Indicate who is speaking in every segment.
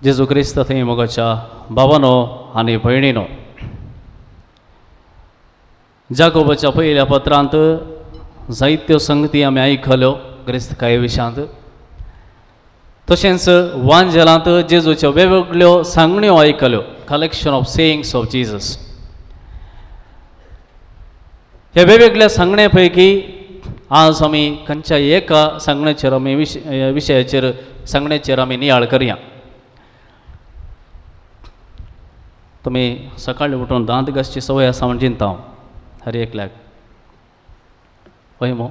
Speaker 1: जेजू क्रिस्त थंय मोगाच्या भावानो आनी भयणीनो, जाकोबाच्या पयल्या पत्रांत जायत्यो संगती आमी आयकल्यो क्रिस्तकाये विशांत. तशेंच वांजेलांत जेजूच्यो वेगवेगळ्यो सांगण्यो आयकल्यो, कलेक्शन ऑफ सेयिंग्स ऑफ जीसस. ह्या वेगवेगळ्या सांगण्या पैकी आज आमी खंयच्याय एका सांगण्याचेर आमी विशयाचेर सांगण्याचेर आमी नियाळ करया. तुमी सकाळीं उठून दांत घासची संवय आसा म्हण चिंता हांव हर एकल्याक. पळय मो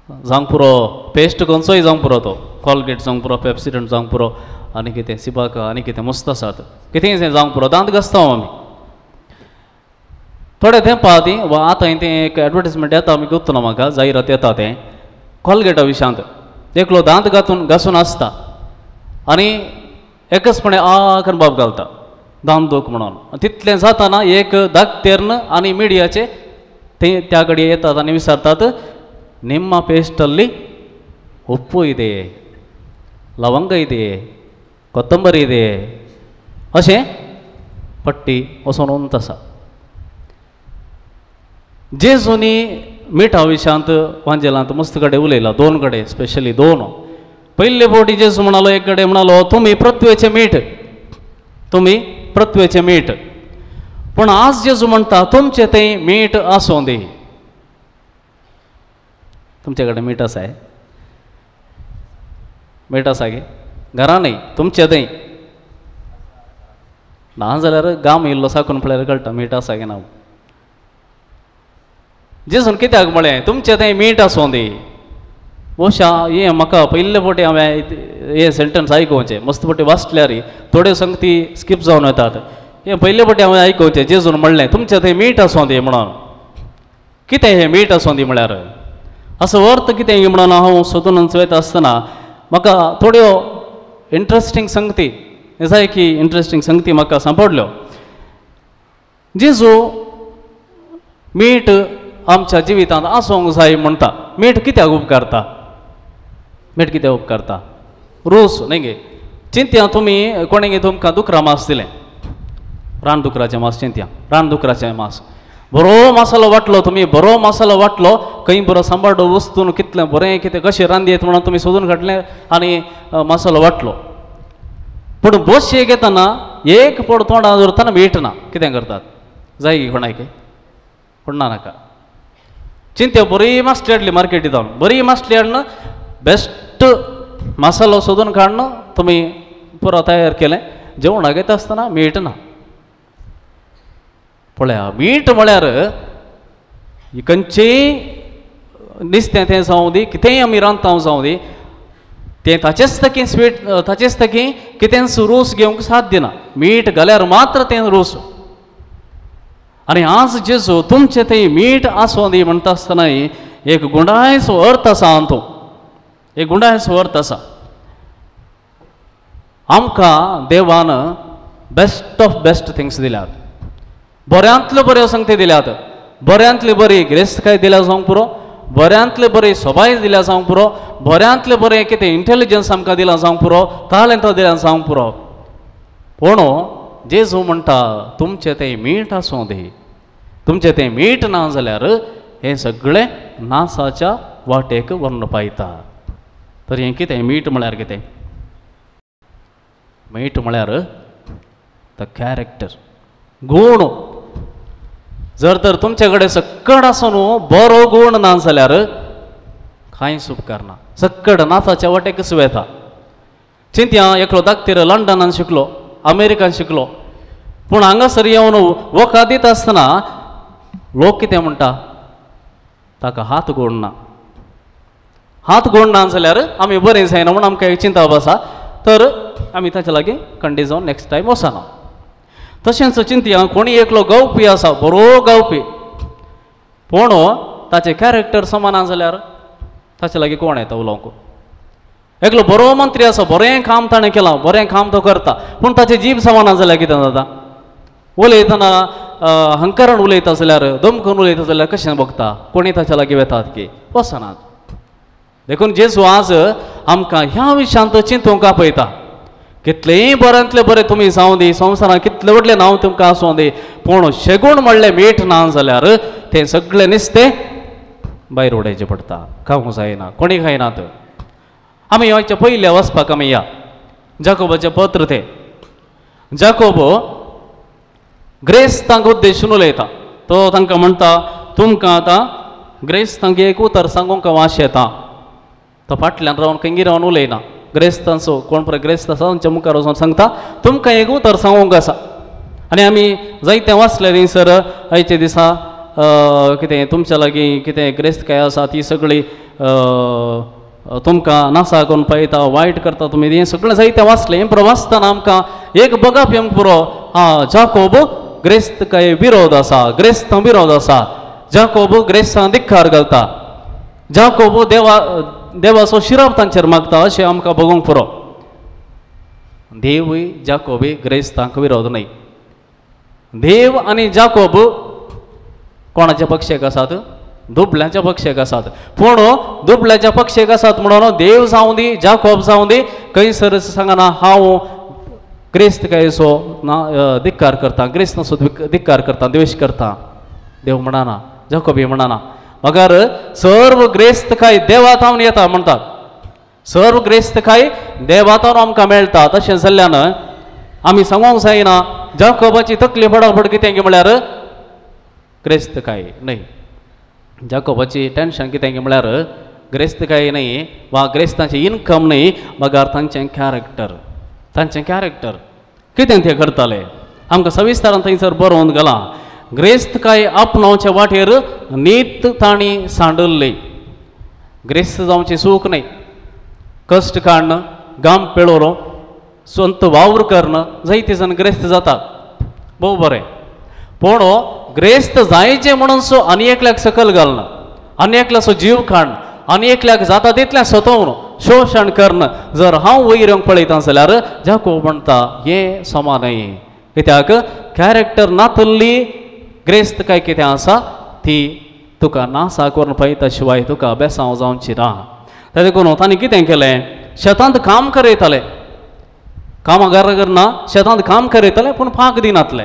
Speaker 1: जावंक पुरो पेस्ट खंयचोय जावंक पुरो, तो कॉलगेट जावंक पुरो, पेप्सिडंट जावंक पुरो, आनी कितें सिपाक आनी कितें मस्त आसात, कितेंय जावंक पुरो, दांत घासता हांव आमी. थोडे तेंपा ती आतां तें एक एडवर्टिजमेंट येता, आमी करतना म्हाका जायरात येता तें कॉलगेटा विशांत. एकलो दांत घासून आसता आनी एकचपणे आ करून बाब घालता दांत दोक म्हणून. तितलें जाताना एक धाकटेर्न आनी मिडियाचे ते त्या कडेन येतात आनी विचारतात, निम्मा पेस्ट अल्ली उप्पू इदे, लवंग इदे, कोथंबरी इदे, अशें पट्टी वचून उंत आसा. जेजूनी मिठा विशांत वांजेलांत मस्त कडेन उलयला, दोन कडेन, स्पेशली दोन. पयले फावटी जेजू म्हणालो, एक कडेन म्हणालो तुमी पृथ्वेचें मीठ, तुमी पृथ्वेचें मीठ. पूण आज जेजू म्हणटा तुमचें तें मीठ आसूं दी. तुमचे कडेन मीठ आसा? मीठ आसा गे घरां? न्ही, तुमचें तें ना जाल्यार गाम इल्लो साकून पळयल्यार कळटा मीठ आसा गे ना. जेजून कित्याक म्हळें तुमचें तें मीठ आसूं दी? बहुशा हें म्हाका पयले फावटी हांवें हें सेंटन्स आयकोवचें, मस्त फावटी वाचल्यार थोड्यो संगती स्किप जावन येतात. हें पयले फावटी हांवें आयकोवचें, जेजून म्हणलें तुमचें तें मीठ आसूं दी म्हणून. कितें हें मीठ आसूं दी म्हळ्यार? असो अर्थ कितें म्हणून हांव सोदून वयता आसतना म्हाका थोड्यो इंट्रस्टींग संगती, जाय की इंट्रस्टींग संगती म्हाका सांपडल्यो. जेजू मीठ आमच्या जिवितांत आसूंक जाय म्हणटा. मीठ कित्याक उपकारता? मीठ कित्याक उपकारता? रूस न्ही गे. चिंत्या तुमी कोणें तुमकां दुकरा मांस दिलें, रानदुकराचें मांस. चिंत्या रानदुकराचें मांस, बरो मसालो वाटलो, तुमी बरो मसालो वाटलो, खंय बरो सांबाळ्ळो वस्तून कितलें बरें कितें कशें रांदयेत म्हणून तुमी सोदून काडलें आनी मसालो वाटलो. पूण बसशेक येतना एक पड तोंडां दवरतना मीठ ना. कितें करतात? जाय गे कोणाक? पूण नाका. चिंत्या बरी मासली हाडली मार्केटींत जावन, बरी मासली हाडून बेस्ट मसालो सोदून काडून तुमी पुरो तयार केलें, जेवणाक येता आसतना मीठ ना. पळया, मीठ म्हळ्यार खंयचेंय नुस्तें तें जावं दी, कितेंय आमी रांदता जावं दी, तें ताचेच तकी स्वीट, ताचेच तकी कितेंच रोस घेवंक साध्य ना. मीठ घाल्यार मात्र तें रोस. आनी आज जेजू तुमचें तें मीठ आसूं दी म्हणटा आसतना एक गुंडायचो अर्थ आसा. हातूंत एक गुंडायचो अर्थ आसा. आमकां देवान बेस्ट ऑफ बेस्ट थिंग्स दिल्यात, बऱ्यांतल्यो बऱ्यो संगती दिल्यात, बऱ्यांतली बरी गिरेस्तकाय दिल्या जावंक पुरो, बऱ्यांतले बरी सभाय दिल्या जावंक पुरो, बऱ्यांतले बरें कितें इंटेलिजन्स आमकां दिलां जावंक पुरो, टॅलंट दिलां जावंक पुरो. पूण जेजू म्हणटा तुमचें तें मीठ आसूं दी. तुमचें तें मीठ ना जाल्यार हें सगळें नासाच्या वाटेक व्हरून पायता. तर हें कितें? मीठ म्हळ्यार कितें? मीठ म्हळ्यार द कॅरेक्टर, गूण. जर तर तुमचे कडेन सक्कड आसून बरो गूण ना जाल्यार कांयच उपकार ना. सक्कड नाचाच्या वाटेक सुवेता. चिंत्या एकलो धाकटेर लंडनान शिकलो, अमेरिकान शिकलो, पूण हांगासर येवन वखा दिता आसतना लोक कितें म्हणटा? ताका हात गोड ना. हात गोड ना जाल्यार आमी बरें जायना म्हूण आमकां एक चिंता आसा, तर आमी ताचे लागीं खंडी जावन नेक्स्ट टायम वचना. तशेंच चिंत्या कोणी एकलो गावपी आसा, बरो गावपी, पूण ताचें कॅरेक्टर समान जाल्यार ताचे लागीं कोण येता उलोवंक? एकलो बरो मंत्री आसा, बरें काम ताणें केलां, बरें काम तो करता, पूण ताचें जीब समान जाल्यार कितें जाता? उलयतना हंकारान उलयता जाल्यार, दमकून उलयता जाल्यार कशें बगता? कोणी ताच्या लागीं वेतात की? वचनात. देखून जेजू आज आमकां ह्या विशयांत चिंतूंक आपयता. कितलेय बऱ्यांतले बरें तुमी जावं दी संवसारांत कितले व्हडलें नांव तुमकां आसूं दी पूण शेगूण म्हणलें मीठ ना जाल्यार तें सगळें नुस्तें भायर उडोवचें पडटा खावंक जायना कोणी खायनात आमी हाचे पयले वचपाक आमी या जाकोबाचें पत्र तें जाकोब ग्रेस्तांक उद्देशून उलयता तो तांकां म्हणटा तुमकां आतां ग्रेस्तांक एक उतर सांगूंक वास येता तो फाटल्यान रावन खंयी रावन उलयना ग्रेस्तांचो कोण पळय ग्रेस्त आसा तांच्या मुखार वचून सांगता तुमकां एक उतर सांगूंक आसा आनी आमी जायतें वाचलें थंयसर आयचे दिसा कितें तुमच्या लागीं कितें ग्रेस्त काय आसा ती सगळी तुमकां नासा करून पळयता वायट करता तुमी हें सगळें जायतें वाचलें हें वाचतना आमकां एक बघप येवंक पुरो जाकोब ग्रेस्तकाय विरोध आसा ग्रेस्तां विरोध आसा जाकोब ग्रेस्तांक धिक्कार घालता जाकोब देवाचो शिराप तांचेर मागता अशें आमकां बगूंक पुरो देवूय जाकोबूय ग्रेस्तांक विरोध न्हय देव आनी जाकोब कोणाच्या पक्षाक आसात दुबळ्याच्या पक्षाक आसात पूण दुबळ्याच्या पक्षाक आसात म्हणून देव जावं दी जाकोब जावं दी खंयसर सांगना हांव ग्रेस्तकायेचो धिक्कार करता ग्रेस्तांचो धिक्कार करता द्वेश करता देव म्हणना जाकोबूय म्हणना मगर सर्व ग्रेस्तकाय देवातावन येता म्हणटात सर्व ग्रेस्तकाय देवातावन आमकां मेळटा तशें जाल्ल्यान आमी सांगूंक जायना जाकोबाची तकली फडाफड कितें म्हळ्यार ग्रेस्तकाय न्हय जाकोबाची टेन्शन कितें म्हळ्यार ग्रेस्तकाय न्हय वा ग्रेस्तांचें इनकम न्हय मगर तांचें कॅरेक्टर कितें ते करताले आमकां सविस्तारान थंयसर बरोवन गेलां ग्रेस्तकाय आपणावच्या वाटेर नीत ताणी सांडल्ली ग्रेस्त जावचें सूख न्हय कश्ट काडन गाम पेळोवन स्वंत वावर करण जायते जण ग्रेस्त जातात भोव बरें पूण ग्रेस्त जायचें म्हणून सो आनी एकल्याक सकल घालना आनी एकल्याचो जीव काडन आनी एकल्याक जाता तितलें सतोवन शोशण करन जर हांव वयर येवंक पळयता जाल्यार जाकोब म्हणटा हें समान न्हय कित्याक कॅरेक्टर नातल्ली ग्रेस्त काय कितें आसा ती तुका नासा करून पळयता शिवाय तुका बेसांव जावची ना ताका लागून तांणी कितें केलें शेतांत काम करयताले कामागार करना शेतांत काम करयताले पूण फांक दिनातले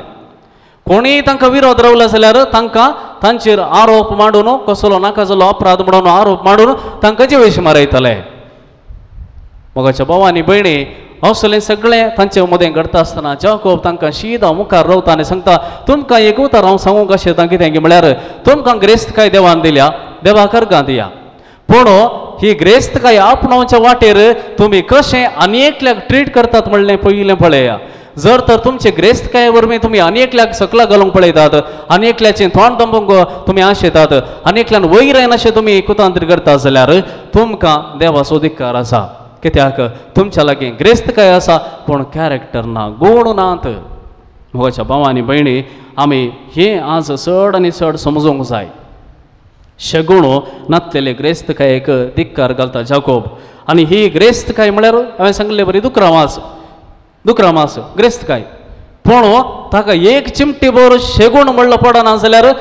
Speaker 1: कोणीय तांकां विरोध रावलो जाल्यार तांकां तांचेर आरोप मांडून कसलो नाका जालो अपराध म्हणून आरोप मांडून तांकां जेवेश मारयताले मोगाच्या भाव आनी भयणी असलें सगळें तांचे मदें घडटा आसतना जाकोब तांकां शीदा मुखार रावता आनी सांगता तुमकां एक उतर हांव सांगूंक अशें तां कितें म्हळ्यार तुमकां ग्रेस्तकाय देवान दिल्या देवा कर्गां दिया पूण ही ग्रेस्तकाय आपणावच्या वाटेर तुमी कशें आनी एकल्याक ट्रीट करतात म्हणलें पयलें पळया जर तर तुमचे ग्रेस्तकाये वरवीं तुमी आनी एकल्याक सकला घालूंक पळयतात आनी एकल्याचें तोंड दंबूंक तुमी आशेतात आनी एकल्यान वयर येन अशें तुमी कुतांत्र करतात जाल्यार तुमकां देवाचो धिक्कार आसा कित्याक तुमच्या लागीं ग्रेस्तकाय आसा पूण कॅरेक्टर ना गूण नात म्हज्या भावांनी भयणी आमी हें आज चड आनी चड समजूंक जाय शेगूण नातलेले ग्रेस्तकायेक धिक्कार घालता जाकोब आनी ही ग्रेस्तकाय म्हळ्यार हांवें सांगलें बरी दुकरामास ग्रेस्तकाय पूण ताका एक चिमटी भर शेगूण म्हणलो पडना जाल्यार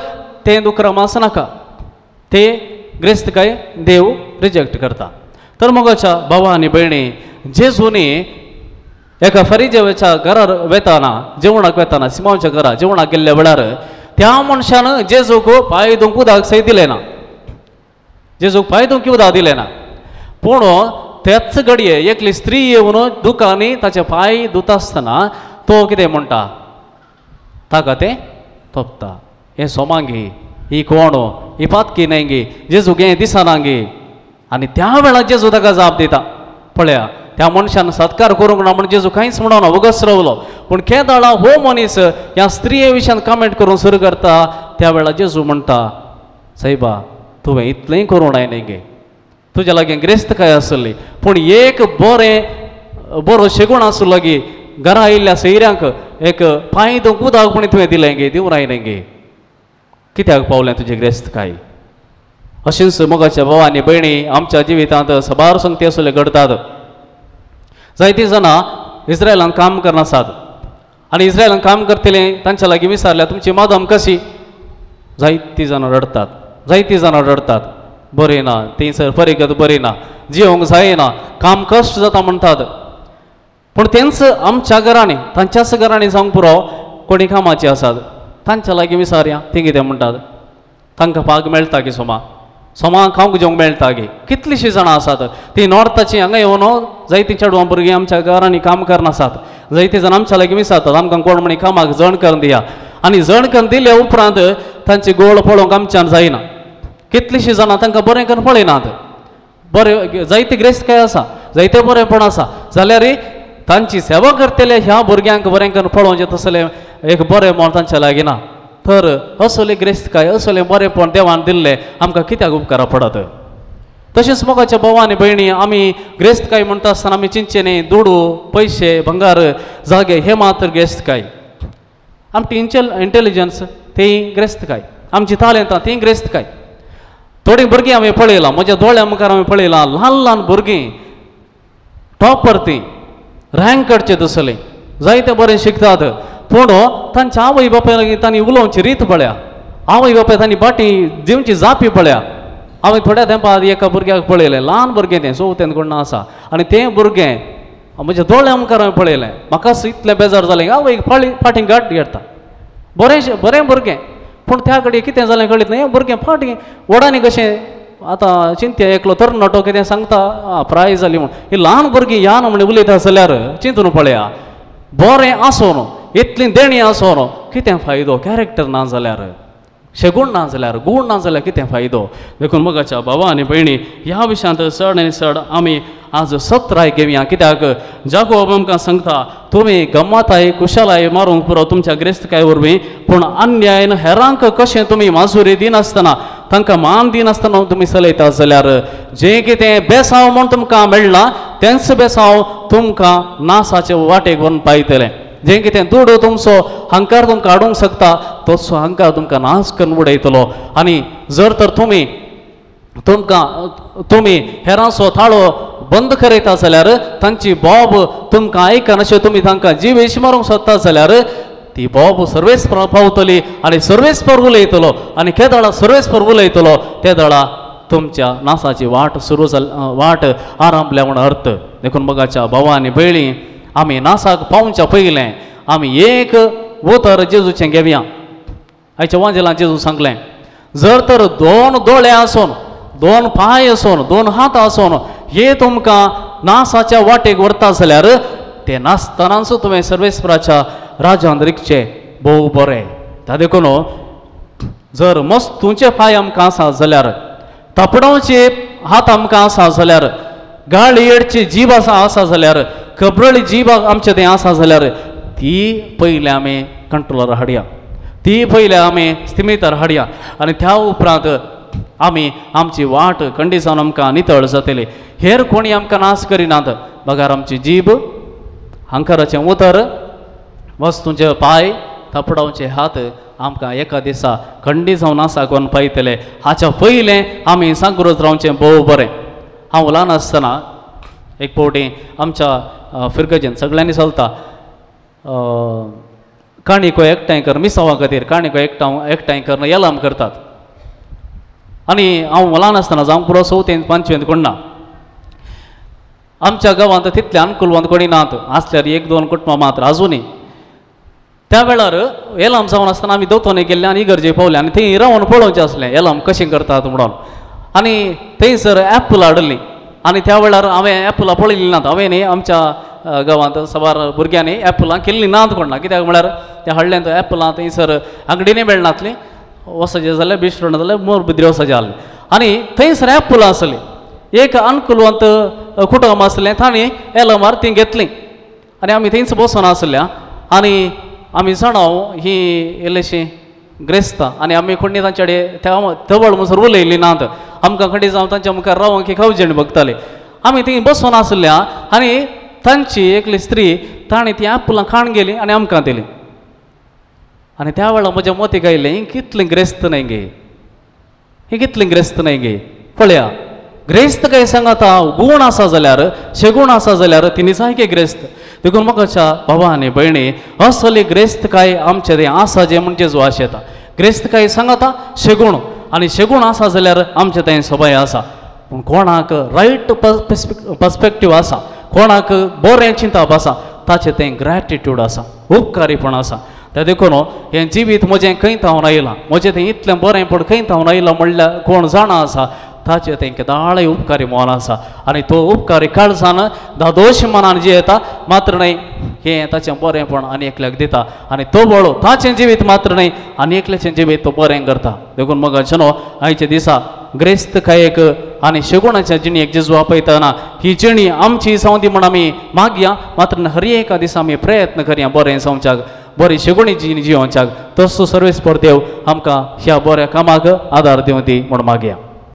Speaker 1: तें दुकरामास नाका तें ग्रेस्तकाय देव रिजेक्ट करता तर मोगाच्या भावा आनी भयणी जेजूनी एका फरिजेच्या घरार वेताना जेवणाक वेताना सिमोनच्या घरा जेवणाक गेल्ल्या वेळार त्या मनशान जेजूक पांय धुवंक उदक सय दिलें ना जेजूक पांय धुवंक उदक दिलें ना पूण त्याच घडये एकली स्त्री येवन दुकानी ताचे पांय धुता आसतना तो कितें म्हणटा ताका तें तोपता हें सोमांगी ही कोण ही पातकी न्हय गे जेजूक हें दिसना गे आनी त्या वेळार जेजू ताका जाप दिता पळया त्या मनशान सत्कार करूंक ना म्हणून जेजू कांयच म्हणना उगच रावलो पूण केदाळा हो मनीस ह्या स्त्रिये विशयान कमेंट करून सुरू करता त्या वेळार जेजू म्हणटा सायबा तुवें इतलेंय करूं नाय न्ही गे तुज्या लागीं ग्रेस्तकाय आसली पूण एक बरो शेगूण आसलो गे घरा आयिल्ल्या सयऱ्यांक एक पांय धुवंक उदक पूण तुवें दिलें गे दिवं राय न्ही गे कित्याक पावलें तुजें ग्रेस्तकाय अशेंच मोगाच्या भावांनी भयणी आमच्या जिवितांत सबार संगती असले घडतात जायतीं जाणां इस्रायलांत काम करना आसात आनी इस्रायलांत काम करतले तांच्या लागीं विचारल्या तुमची मादम कशी जायतीं जाणां रडतात बरी ना थंयसर परिगत बरी ना जिवंक जायना काम कश्ट जाता म्हणटात पूण तेंच आमच्या घरांनी तांच्याच घरांनी जावंक पुरो कोणी कामाची आसात तांच्या लागीं विचारया ती कितें म्हणटात तांकां पाग मेळटा की सोमा खावंक जेवंक मेळटा गे कितलींशीं जाणां आसात ती नॉर्थाची हांगा येवन जायतीं चेडवां भुरगीं आमच्या घरांनी काम करनासात जायतीं जाण आमच्या लागीं विचारतात आमकां कोण म्हणी कामाक जण करून दिया आनी जण करून दिले उपरांत तांची गोळ पळोवंक आमच्यान जायना कितलींशीं जाणां तांकां बरें करून पळयनात बरें जायते ग्रेस्त आसा जायते बरेपण आसा जाल्यार तांची सेवा करतले ह्या भुरग्यांक बरें करून पळोवचें तसलें एक बरें मोल तांच्या लागीं ना तर असले ग्रेस्तकाय असलें बरेंपण देवान दिल्लें आमकां कित्याक उपकारा पडत तशेंच मोगाच्या भावा आनी भयणी आमी ग्रेस्तकाय म्हणटा आसतना आमी चिंतचे न्ही दुडू पयशे भंगार जागे हे मात्र ग्रेस्तकाय आमची इंटेलिजन्स ती ग्रेस्तकाय आमची तालेंतां ती ग्रेस्तकाय थोडीं भुरगीं हांवें पळयलां म्हज्या दोळ्या मुखार हांवें पळयलां ल्हान ल्हान भुरगीं टॉपर तीं रँक काडचे तसलें जायते बरें शिकतात पूण तांच्या आवय बापाय लागीं तांणी उलोवची रीत पळया आवय बापाय तांणी बाटी दिवची जापी पळया हांवें थोड्या तेंपा एका भुरग्याक पळयलें ल्हान भुरगें तें चवथेंत कोण आसा आनी तें भुरगें म्हज्या दोळ्या मुखार हांवें पळयलें म्हाका इतलें बेजार जालें आवय फाटीं गाठ घेता बरें भुरगें पूण त्या कडेन कितें जालें कळीत ना हें भुरगें फाटीं वडांनी कशें आतां चिंत्या एकलो तरणाटो कितें सांगता प्रायज जाली म्हूण ही ल्हान भुरगीं या म्हण उलयता जाल्यार चिंतून पळया बरें आसोन इतली देणी आसोन कितें फायदो कॅरेक्टर ना जाल्यार शेगूण ना जाल्यार गूण ना जाल्यार कितें फायदो देखून मोगाच्या भावा आनी भयणी ह्या विशयांत चड आनी चड आमी आज सत्राय घेवया कित्याक जाकोब आमकां सांगता तुमी गम्मताय कुशलाय मारूंक पुरो तुमच्या ग्रेस्तकाय वरवीं पूण अन्यायन हेरांक कशें तुमी माजुरी दिनासतना तांकां मान दिनासतना तुमी चलयता जाल्यार जें कितें बेसांव म्हूण तुमकां मेळ्ळां तेंच बेसांव तुमकां नासाचे वाटेक व्हरून पायतलें जें कितें दुडू तुमचो हंकार तुमकां हाडूंक शकता तसो हंकार तुमकां नाश करून उडयतलो आनी जर तर तुमी हेरांचो थाळो बंद करयता जाल्यार तांची बॉब तुमकां आयकना अशें तुमी तांकां जीव इश्मारूंक सोदता जाल्यार ती बॉब सर्वेस्पर पावतली आनी सर्वेस्पर उलयतलो आनी केदळा सर्वेस्पर उलयतलो ते दळा तुमच्या नासाची वाट सुरू वाट आरंभल्या म्हूण अर्थ देखून मोगाच्या भावा आनी भयणी आमी नासाक पावच्या पयलें आमी एक उतर जेजूचें घेवया आयच्या वांजेलांत जेजू सांगलें जर तर 2 दोळे आसोन 2 पांय आसोन 2 हात आसोन हे तुमकां नासाच्या वाटेक व्हरता जाल्यार ते नासतनाच तुवें सर्वेस्पराच्या राज्यांत रिकचें भोव बरें त्या देखून जर मस्तूचे पांय आमकां आसा जाल्यार तपडावचे हात आमकां आसा जाल्यार गाळी येडची जीब आसा जाल्यार कबरळी जीब आमचें तें आसा जाल्यार ती पयलीं आमी कंट्रोलार हाडया ती पयलीं आमी स्थिमितार हाडया आनी त्या उपरांत आमी आमची वाट खंडी जावन आमकां नितळ जातली हेर कोणी आमकां नाश करिनात बगार आमची जीब हंकाराचें उतर वस्तूंचे पांय तपडावचे हात आमकां एका दिसा खंडी जावन नासा करून पायतले हाच्या पयलें आमी सांगूरच रावचें भोव बरें हांव ल्हान आसतना एक फावटी आमच्या फिरगजेन सगळ्यांनी चलता काणिको एकठांय कर मिसावा खातीर काणिको एकठांय करून येलाम करतात आनी हांव ल्हान आसतना जावंक पुरो 4थेंत 5वेंत कोण ना आमच्या गांवांत तितले अनुकूलवंत कोणी नात आसल्यार 1-2 कुटुंबां मात्र आजुनी त्या वेळार येलाम जावन आसतना आमी दोतोने गेल्ले आनी इगर्जे पावले आनी थंय रावन पळोवचें आसलें येलाम कशें करतात म्हणून आनी थंयसर एप्पल हाडली आनी त्या वेळार हांवें एप्पलां पळयलीं नात हांवें न्ही आमच्या गांवांत सवार भुरग्यांनी एप्पलां केल्लीं नात कोण ना कित्याक म्हळ्यार ते हाडलें तो एप्पलां थंयसर अंगडीनी मेळनातलीं वसाचें जाल्यार बिश्रण जाल्यार मोर बिद्री वसाचें आहलें आनी थंयसर एप्पलां आसलीं एक अनुकूलवंत कुटुंब आसलें तांणी येलामार ती घेतलीं आनी आमी थंयच बसून आसल्या आनी आमी जाणाव ही इल्लीशीं ग्रेस्तां आनी आमी कोणी तांचे कडेन तवळ म्हणसर उलयलीं नात आमकां खंडी जावन तांच्या मुखार रावंक की खावचें बगतालीं आमी थंय बसून आसल्या आनी तांची एकली स्त्री ताणें ती एप्पलां खाण गेली आनी आमकां दिली आनी त्या वेळार म्हज्या मतीक आयलें ही कितलीं ग्रेस्त न्हय गे ही कितलीं ग्रेस्त न्हय गे पळया ग्रेस्त काय सांगाता गूण आसा जाल्यार शेगूण आसा जाल्यार ती निजायके ग्रेस्त देखून म्हाका भावा आनी भयणी असली ग्रेस्त काय आमचें तें आसा जें म्हणजे जो आशेता ग्रेस्त काय सांगाता शेगूण आनी शेगूण आसा जाल्यार आमचें तें सवय आसा पूण कोणाक रायट पर्स्पेक्टीव आसा कोणाक बरें चिंतप आसा ताचें तें ग्रॅटिट्यूड आसा, उपकारीपण आसा. ते देखून हें जिवीत म्हजें खंय थावन आयलां, म्हजें तें इतलें बरें पूण खंय थावन आयलां म्हणल्यार कोण जाणा आसा ताचें तें केदाळें उपकारी मोल आसा. आनी तो उपकारी काळजान दादोश मनान जियेता, मात्र न्हय हें ताचें बरेंपण आनी एकल्याक दिता. आनी तो बळो ताचें जिवीत मात्र न्हय आनी एकल्याचें जिवीत तो बरें करता. देखून मगांचनो आयच्या दिसा ग्रेस्तकायेक आनी शेगुणाच्या जिणेक जेजू आपयतना ही जिणी आमची जावं दी म्हण आमी मागया, मात्र हर एका दिसा आमी प्रयत्न करया बरें जावच्याक, बरी शेगुणी जिणी जिवोवच्याक. तसो सर्वेस्पर देव आमकां ह्या बऱ्या कामाक आदार दिवं दी म्हण मागया.